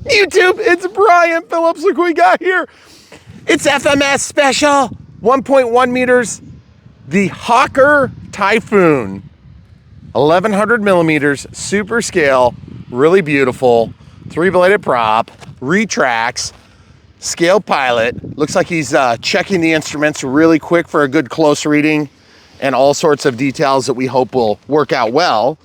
YouTube, it's Brian Phillips. Look what we got here. It's FMS special, 1.1 meters. The Hawker Typhoon, 1100 millimeters, super scale, really beautiful, 3-bladed prop, retracts, scale pilot. Looks like he's checking the instruments really quick for a good close reading and all sorts of details that we hope will work out well.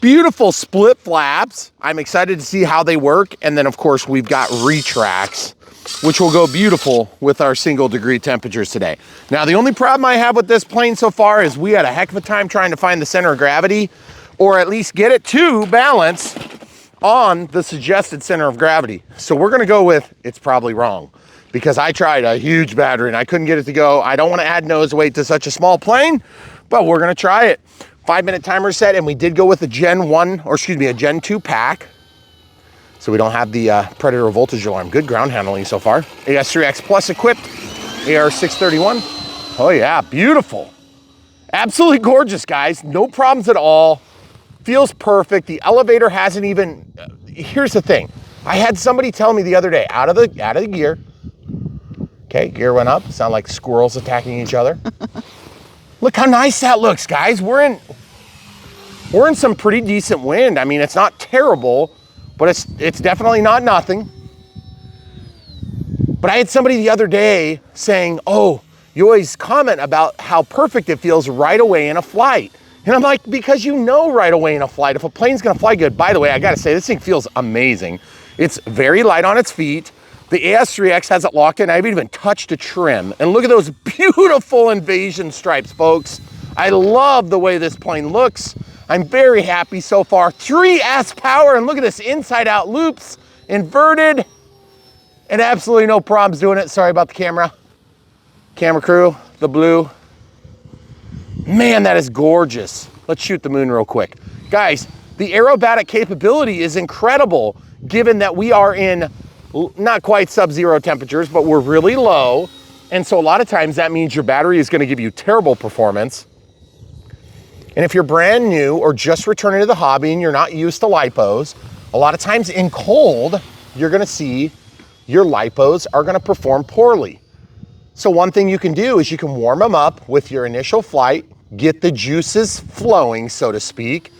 Beautiful split flaps. I'm excited to see how they work. And then of course we've got retracts, which will go beautiful with our 1°C temperatures today. Now, the only problem I have with this plane so far is we had a heck of a time trying to find the center of gravity, or at least get it to balance on the suggested center of gravity. So we're gonna go with, it's probably wrong, because I tried a huge battery and I couldn't get it to go. I don't wanna add nose weight to such a small plane, but we're gonna try it. 5-minute timer set, and we did go with a a Gen 2 pack. So we don't have the Predator voltage alarm. Good ground handling so far. AS3X Plus equipped, AR631. Oh yeah, beautiful. Absolutely gorgeous, guys. No problems at all. Feels perfect. The elevator hasn't even, here's the thing. I had somebody tell me the other day, out of the gear. Okay, gear went up. Sound like squirrels attacking each other. Look how nice that looks, guys. We're in some pretty decent wind. I mean, it's not terrible, but it's definitely not nothing. But I had somebody the other day saying, oh, you always comment about how perfect it feels right away in a flight. And I'm like, because you know right away in a flight, if a plane's gonna fly good. By the way, I gotta say, this thing feels amazing. It's very light on its feet. The AS3X has it locked in. I haven't even touched a trim. And look at those beautiful invasion stripes, folks. I love the way this plane looks. I'm very happy so far. 3S power, and look at this inside out loops, inverted, and absolutely no problems doing it. Sorry about the camera. Camera crew, the blue. Man, that is gorgeous. Let's shoot the moon real quick. Guys, the aerobatic capability is incredible, given that we are in not quite sub-zero temperatures, but we're really low. And so a lot of times that means your battery is gonna give you terrible performance. And if you're brand new or just returning to the hobby and you're not used to lipos, a lot of times in cold, you're gonna see your lipos are gonna perform poorly. So one thing you can do is you can warm them up with your initial flight, get the juices flowing, so to speak,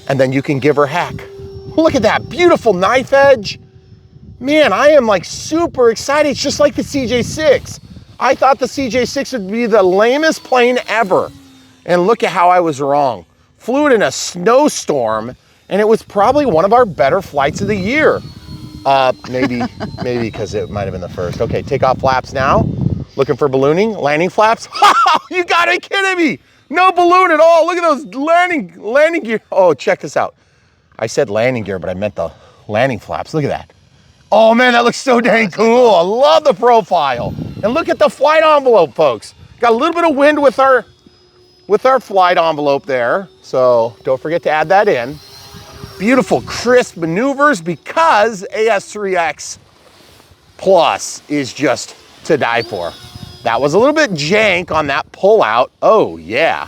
and then you can give her heck. Look at that beautiful knife edge. Man, I am like super excited. It's just like the CJ6. I thought the CJ6 would be the lamest plane ever. And look at how I was wrong. Flew it in a snowstorm, and it was probably one of our better flights of the year. Maybe because it might have been the first. Okay, takeoff flaps now. Looking for ballooning, landing flaps. You gotta be kidding me. No balloon at all. Look at those landing gear. Oh, check this out. I said landing gear, but I meant the landing flaps. Look at that. Oh man, that looks so dang cool. I love the profile. And look at the flight envelope, folks. Got a little bit of wind with our flight envelope there. So don't forget to add that in. Beautiful, crisp maneuvers, because AS3X Plus is just to die for. That was a little bit jank on that pull out. Oh yeah.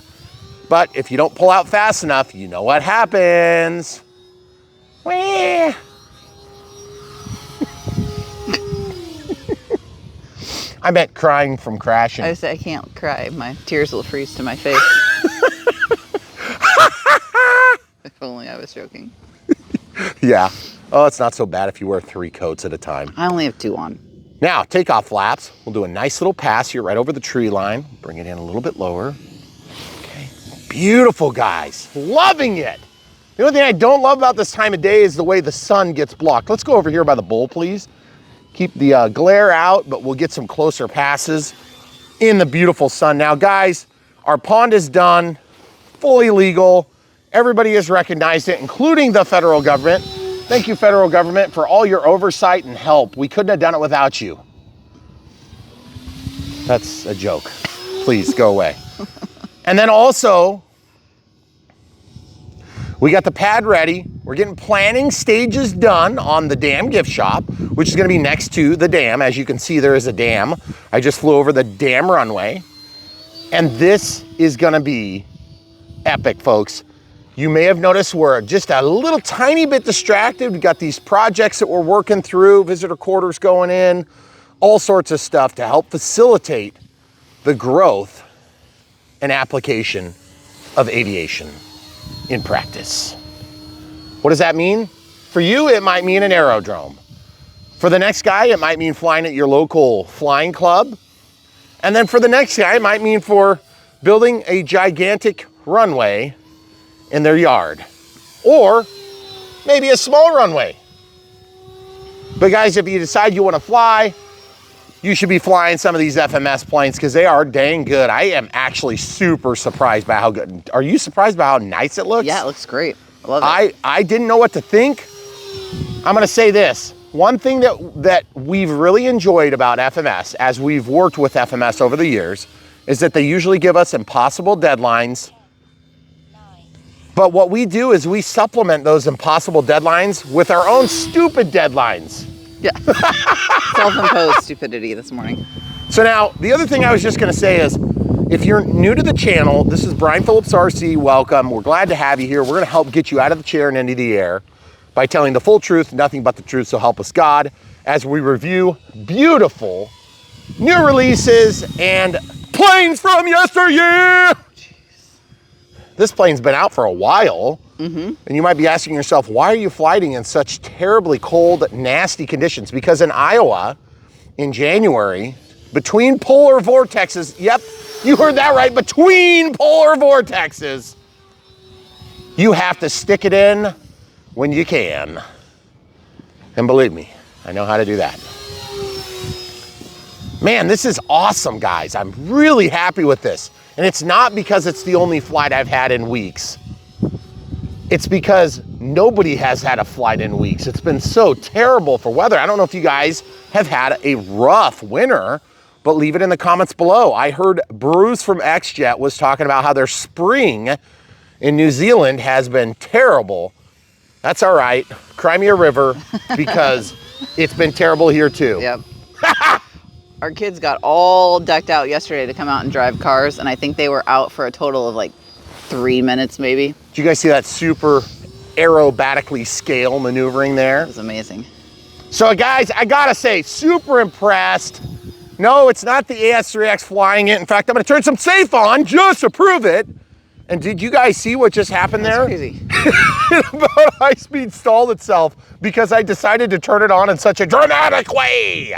But if you don't pull out fast enough, you know what happens. Wah. I meant crying from crashing. I said I can't cry. My tears will freeze to my face. If only I was joking. Yeah. Oh, it's not so bad if you wear 3 coats at a time. I only have 2 on. Now, takeoff flaps. We'll do a nice little pass here right over the tree line. Bring it in a little bit lower. Okay. Beautiful, guys. Loving it. The only thing I don't love about this time of day is the way the sun gets blocked. Let's go over here by the bowl, please. Keep the glare out, but we'll get some closer passes in the beautiful sun. Now, guys, our pond is done, fully legal. Everybody has recognized it, including the federal government. Thank you, federal government, for all your oversight and help. We couldn't have done it without you. That's a joke. Please go away. And then also, we got the pad ready. We're getting planning stages done on the dam gift shop, which is gonna be next to the dam. As you can see, there is a dam. I just flew over the dam runway. And this is gonna be epic, folks. You may have noticed we're just a little tiny bit distracted. We've got these projects that we're working through, visitor quarters going in, all sorts of stuff to help facilitate the growth and application of aviation in practice. What does that mean? For you, it might mean an aerodrome. For the next guy, it might mean flying at your local flying club. And then for the next guy, it might mean for building a gigantic runway in their yard, or maybe a small runway. But guys, if you decide you want to fly, you should be flying some of these FMS planes because they are dang good. I am actually super surprised by how good. Are you surprised by how nice it looks? Yeah, it looks great. I love it. I didn't know what to think. I'm gonna say this. One thing that we've really enjoyed about FMS, as we've worked with FMS over the years, is that they usually give us impossible deadlines. But what we do is we supplement those impossible deadlines with our own stupid deadlines. Yeah. Self-imposed stupidity this morning. So now, the other thing I was just gonna say is, if you're new to the channel, this is Brian Phillips RC, welcome. We're glad to have you here. We're gonna help get you out of the chair and into the air by telling the full truth, nothing but the truth, so help us God, as we review beautiful new releases and planes from yesteryear. This plane's been out for a while, and you might be asking yourself, why are you flying in such terribly cold, nasty conditions? Because in Iowa, in January, between polar vortexes, yep, you heard that right, between polar vortexes, you have to stick it in when you can. And believe me, I know how to do that. Man, this is awesome, guys. I'm really happy with this. And it's not because it's the only flight I've had in weeks. It's because nobody has had a flight in weeks. It's been so terrible for weather. I don't know if you guys have had a rough winter, but leave it in the comments below. I heard Bruce from XJet was talking about how their spring in New Zealand has been terrible. That's all right. Cry me a river, because it's been terrible here too. Yep. Our kids got all decked out yesterday to come out and drive cars, and I think they were out for a total of like 3 minutes maybe. Did you guys see that super aerobatically scale maneuvering there? It was amazing. So guys, I gotta say, super impressed. No, it's not the AS3X flying it. In fact, I'm gonna turn some safe on just to prove it. And did you guys see what just happened there? That's crazy. It about high-speed stalled itself because I decided to turn it on in such a dramatic way.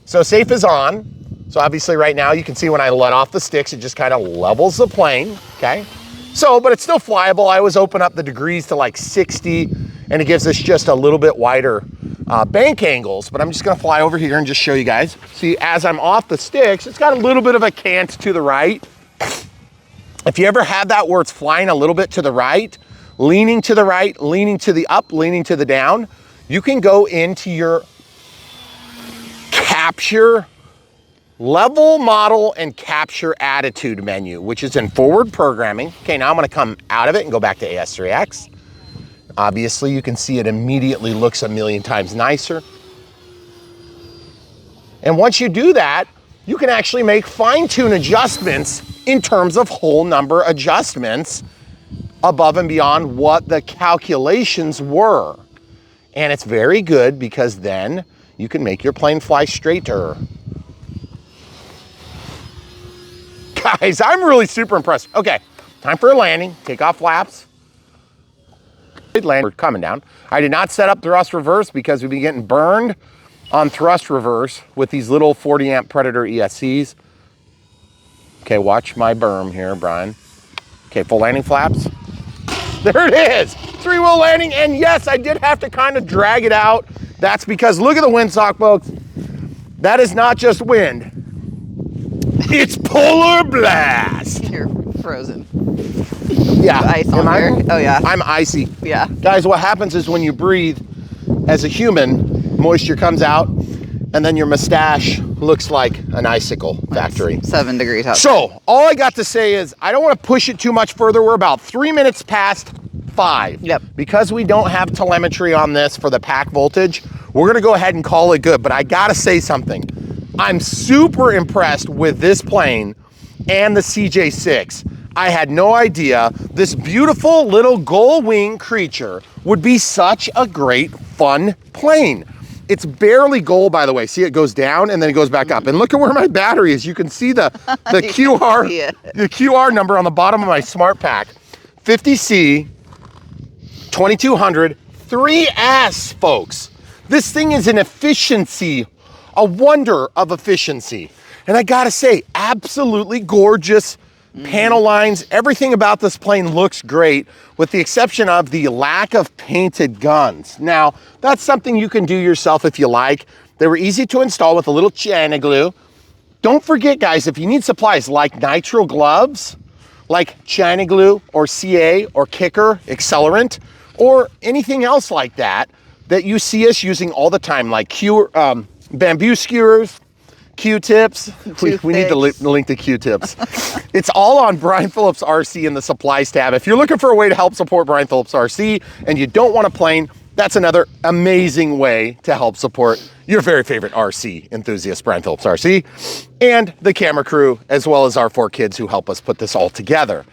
So safe is on. So obviously right now you can see when I let off the sticks, it just kind of levels the plane, okay? So, but it's still flyable. I always open up the degrees to like 60, and it gives us just a little bit wider bank angles. But I'm just gonna fly over here and just show you guys. See, as I'm off the sticks, it's got a little bit of a cant to the right. If you ever had that where it's flying a little bit to the right, leaning to the right, leaning to the up, leaning to the down, you can go into your capture level, model, and capture attitude menu, which is in forward programming. Okay, now I'm gonna come out of it and go back to AS3X. Obviously, you can see it immediately looks a million times nicer. And once you do that, you can actually make fine-tune adjustments in terms of whole number adjustments above and beyond what the calculations were. And it's very good because then you can make your plane fly straighter. Guys, I'm really super impressed. Okay, time for a landing. Take off flaps. We're coming down. I did not set up thrust reverse because we've been getting burned on thrust reverse with these little 40 amp Predator ESCs. Okay, watch my berm here, Brian. Okay, full landing flaps. There it is, 3-wheel landing. And yes, I did have to kind of drag it out. That's because look at the windsock, folks. That is not just wind. It's polar blast. You're frozen. Yeah. Ice on there. Oh yeah. I'm icy. Yeah. Guys, what happens is when you breathe as a human, moisture comes out, and then your mustache looks like an icicle factory. 7 degrees out. So all I got to say is I don't want to push it too much further. We're about 3 minutes past 5. Yep. Because we don't have telemetry on this for the pack voltage, we're gonna go ahead and call it good. But I gotta say something. I'm super impressed with this plane and the CJ6. I had no idea this beautiful little gull wing creature would be such a great, fun plane. It's barely gold, by the way. See, it goes down and then it goes back up. And look at where my battery is. You can see the QR number on the bottom of my Smart Pack. 50C 2200 3S, folks. This thing is an efficiency, a wonder of efficiency. And I gotta say, absolutely gorgeous panel lines. Everything about this plane looks great, with the exception of the lack of painted guns. Now, that's something you can do yourself if you like. They were easy to install with a little China glue. Don't forget, guys, if you need supplies like nitrile gloves, like China glue or CA or kicker, accelerant, or anything else like that you see us using all the time, like bamboo skewers, Q-tips. We need to link to Q-tips. It's all on Brian Phillips RC in the supplies tab. If you're looking for a way to help support Brian Phillips RC and you don't want a plane, that's another amazing way to help support your very favorite RC enthusiast, Brian Phillips RC, and the camera crew, as well as our 4 kids who help us put this all together.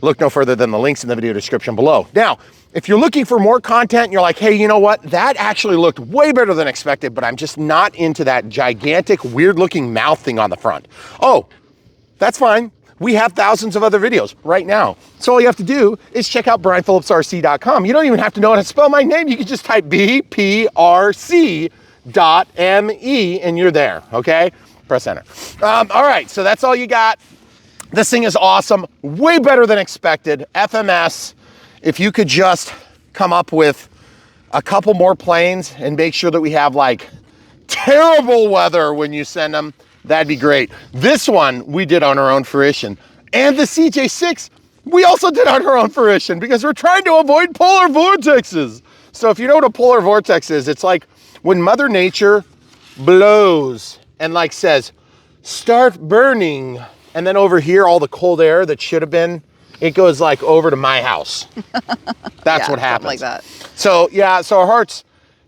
Look no further than the links in the video description below. Now, if you're looking for more content and you're like, hey, you know what? That actually looked way better than expected, but I'm just not into that gigantic, weird looking mouth thing on the front. Oh, that's fine. We have thousands of other videos right now. So all you have to do is check out brianphillipsrc.com. You don't even have to know how to spell my name. You can just type bprc.me and you're there, okay? Press enter. All right, so that's all you got. This thing is awesome, way better than expected. FMS, if you could just come up with a couple more planes and make sure that we have like terrible weather when you send them, that'd be great. This one we did on our own fruition. And the CJ6, we also did on our own fruition because we're trying to avoid polar vortexes. So if you know what a polar vortex is, it's like when Mother Nature blows and like says, start burning. And then over here, all the cold air that should have been, it goes like over to my house. That's what happens. Like that. So yeah, so our hearts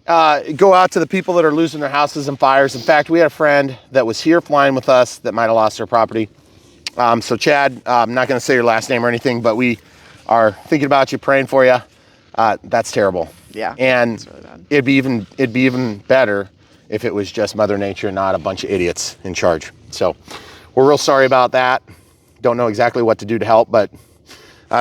go out to the people that are losing their houses in fires. In fact, we had a friend that was here flying with us that might have lost their property. So Chad, I'm not gonna say your last name or anything, but we are thinking about you, praying for you. That's terrible. Yeah. And really bad. it'd be even better if it was just Mother Nature, not a bunch of idiots in charge. So we're real sorry about that. Don't know exactly what to do to help, but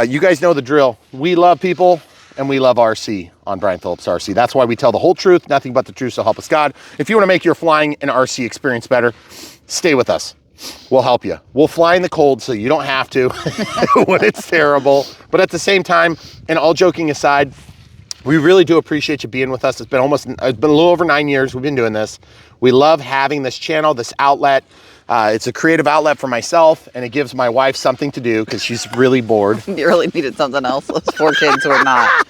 you guys know the drill. We love people and we love RC on Brian Phillips RC. That's why we tell the whole truth, nothing but the truth, so help us God. If you want to make your flying and RC experience better, stay with us. We'll help you. We'll fly in the cold so you don't have to when it's terrible. But at the same time, and all joking aside, we really do appreciate you being with us. It's been a little over 9 years we've been doing this. We love having this channel, this outlet. It's a creative outlet for myself, and it gives my wife something to do because she's really bored. You really needed something else. Those 4 kids were not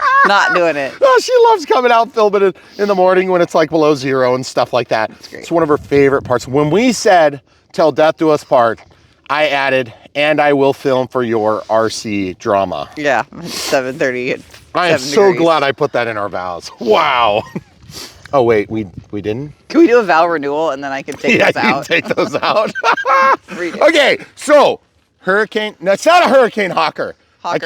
doing it. Oh, she loves coming out and filming it in the morning when it's like below zero and stuff like that. That's great. It's one of her favorite parts. When we said, till death do us part, I added, and I will film for your RC drama. Yeah, 7:30. I am so glad I put that in our vows. Wow. Oh wait, we didn't? Can we do a vow renewal and then I can take those out? Yeah, you can take those out. Okay, so hurricane. No, it's not a hurricane hawker. A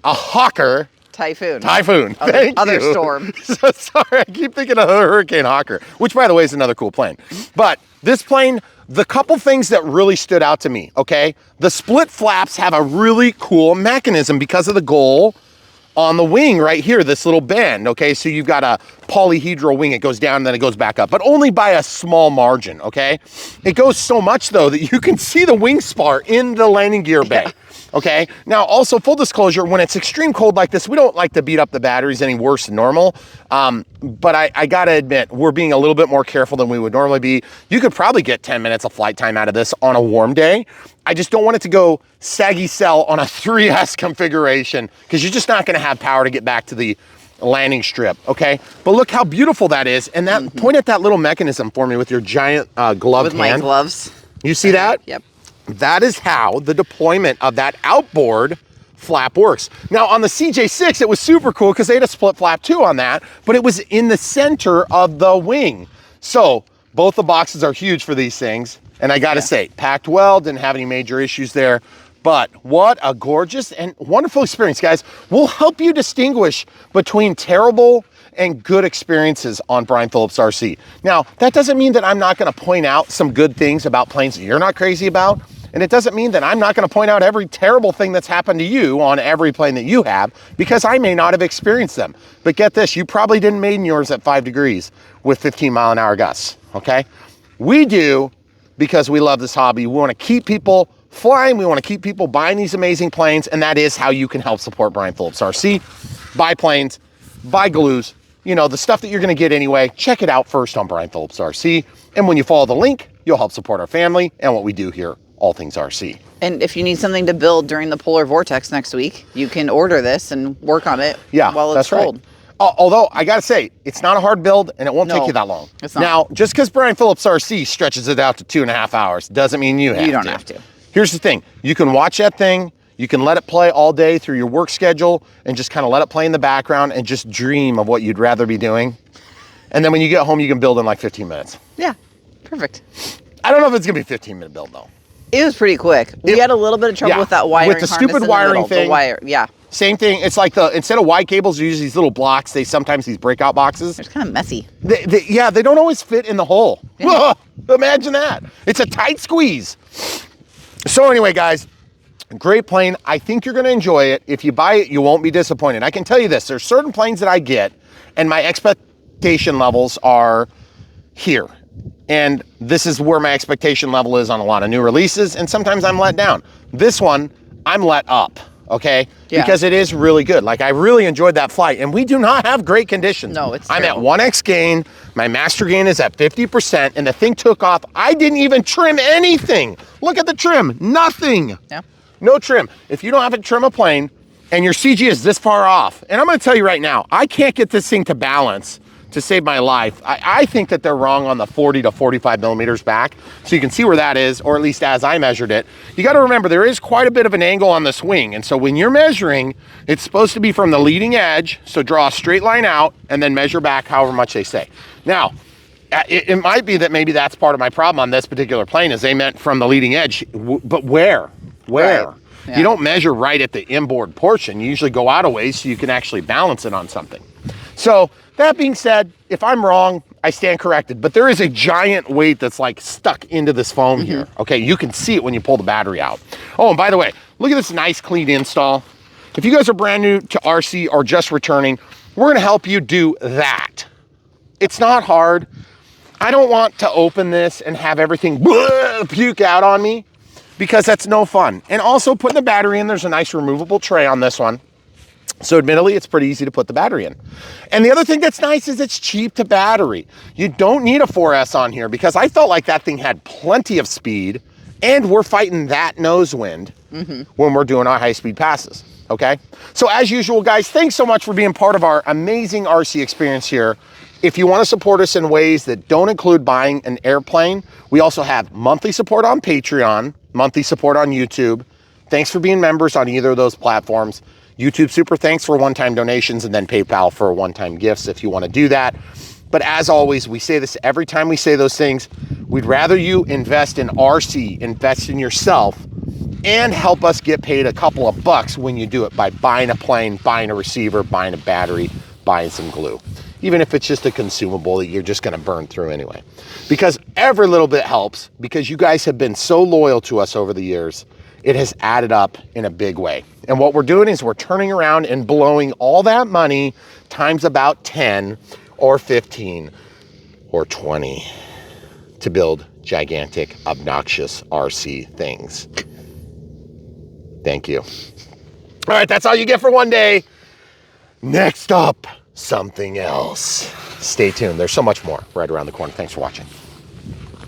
hawker. Typhoon. Thank other you. Storm. So sorry, I keep thinking of a hurricane hawker, which by the way is another cool plane. But this plane, the couple things that really stood out to me, okay? The split flaps have a really cool mechanism because of the goal on the wing right here, this little bend, okay? So you've got a polyhedral wing, it goes down and then it goes back up, but only by a small margin, okay? It goes so much though that you can see the wing spar in the landing gear bay, okay? Now also full disclosure, when it's extreme cold like this, we don't like to beat up the batteries any worse than normal, but I gotta admit, we're being a little bit more careful than we would normally be. You could probably get 10 minutes of flight time out of this on a warm day. I just don't want it to go saggy cell on a 3S configuration because you're just not gonna have power to get back to the landing strip, okay? But look how beautiful that is. And that point at that little mechanism for me with your giant gloved hand. With my gloves. You see that? Yep. That is how the deployment of that outboard flap works. Now on the CJ6, it was super cool because they had a split flap too on that, but it was in the center of the wing. So both the boxes are huge for these things. And I gotta say, packed well, didn't have any major issues there. But what a gorgeous and wonderful experience, guys. We'll help you distinguish between terrible and good experiences on Brian Phillips RC. Now, that doesn't mean that I'm not gonna point out some good things about planes that you're not crazy about. And it doesn't mean that I'm not gonna point out every terrible thing that's happened to you on every plane that you have, because I may not have experienced them. But get this, you probably didn't maiden yours at 5 degrees with 15-mile-an-hour gusts, okay? We do, because we love this hobby. We wanna keep people flying, we wanna keep people buying these amazing planes, and that is how you can help support Brian Phillips RC. Buy planes, buy glues, you know, the stuff that you're gonna get anyway. Check it out first on Brian Phillips RC. And when you follow the link, you'll help support our family and what we do here, All Things RC. And if you need something to build during the polar vortex next week, you can order this and work on it while it's cold. Right. Although, I gotta say, it's not a hard build and it won't take you that long. It's not. Now, just because Brian Phillips RC stretches it out to 2.5 hours doesn't mean you don't have to. Here's the thing. You can watch that thing, you can let it play all day through your work schedule and just kind of let it play in the background and just dream of what you'd rather be doing. And then when you get home, you can build in like 15 minutes. Yeah, perfect. I don't know if it's gonna be a 15-minute build though. It was pretty quick. We had a little bit of trouble with that wiring with the harness stupid in wiring the thing. The wire, yeah. Same thing. It's like instead of wide cables, you use these little blocks. They sometimes these breakout boxes. It's kind of messy. They don't always fit in the hole. Yeah. Imagine that. It's a tight squeeze. So anyway, guys, great plane. I think you're going to enjoy it. If you buy it, you won't be disappointed. I can tell you this. There's certain planes that I get, and my expectation levels are here. And this is where my expectation level is on a lot of new releases, and sometimes I'm let down. This one, I'm let up, okay? Yeah. Because it is really good. Like, I really enjoyed that flight, and we do not have great conditions. No, it's I'm terrible. at 1x gain, my master gain is at 50%, and the thing took off. I didn't even trim anything. Look at the trim, nothing. Yeah. No trim. If you don't have to trim a plane, and your CG is this far off, and I'm gonna tell you right now, I can't get this thing to balance to save my life. I think that they're wrong on the 40 to 45 millimeters back. So you can see where that is, or at least as I measured it. You gotta remember, there is quite a bit of an angle on this wing. And so when you're measuring, it's supposed to be from the leading edge. So draw a straight line out and then measure back however much they say. Now, it might be that maybe that's part of my problem on this particular plane is they meant from the leading edge, but where? Where? Right. Yeah. You don't measure right at the inboard portion. You usually go out a ways so you can actually balance it on something. So that being said, if I'm wrong, I stand corrected, but there is a giant weight that's like stuck into this foam here. Okay, you can see it when you pull the battery out. Oh, and by the way, look at this nice clean install. If you guys are brand new to RC or just returning, we're gonna help you do that. It's not hard. I don't want to open this and have everything puke out on me because that's no fun. And also putting the battery in, there's a nice removable tray on this one. So admittedly, it's pretty easy to put the battery in. And the other thing that's nice is it's cheap to battery. You don't need a 4S on here because I felt like that thing had plenty of speed and we're fighting that nose wind when we're doing our high-speed passes, okay? So as usual, guys, thanks so much for being part of our amazing RC experience here. If you want to support us in ways that don't include buying an airplane, we also have monthly support on Patreon, monthly support on YouTube. Thanks for being members on either of those platforms. YouTube super thanks for one-time donations, and then PayPal for one-time gifts if you want to do that. But as always, we say this every time we say those things, we'd rather you invest in RC, invest in yourself, and help us get paid a couple of bucks when you do it by buying a plane, buying a receiver, buying a battery, buying some glue. Even if it's just a consumable that you're just gonna burn through anyway. Because every little bit helps, because you guys have been so loyal to us over the years. It has added up in a big way. And what we're doing is we're turning around and blowing all that money times about 10 or 15 or 20 to build gigantic, obnoxious RC things. Thank you. All right, that's all you get for one day. Next up, something else. Stay tuned. There's so much more right around the corner. Thanks for watching.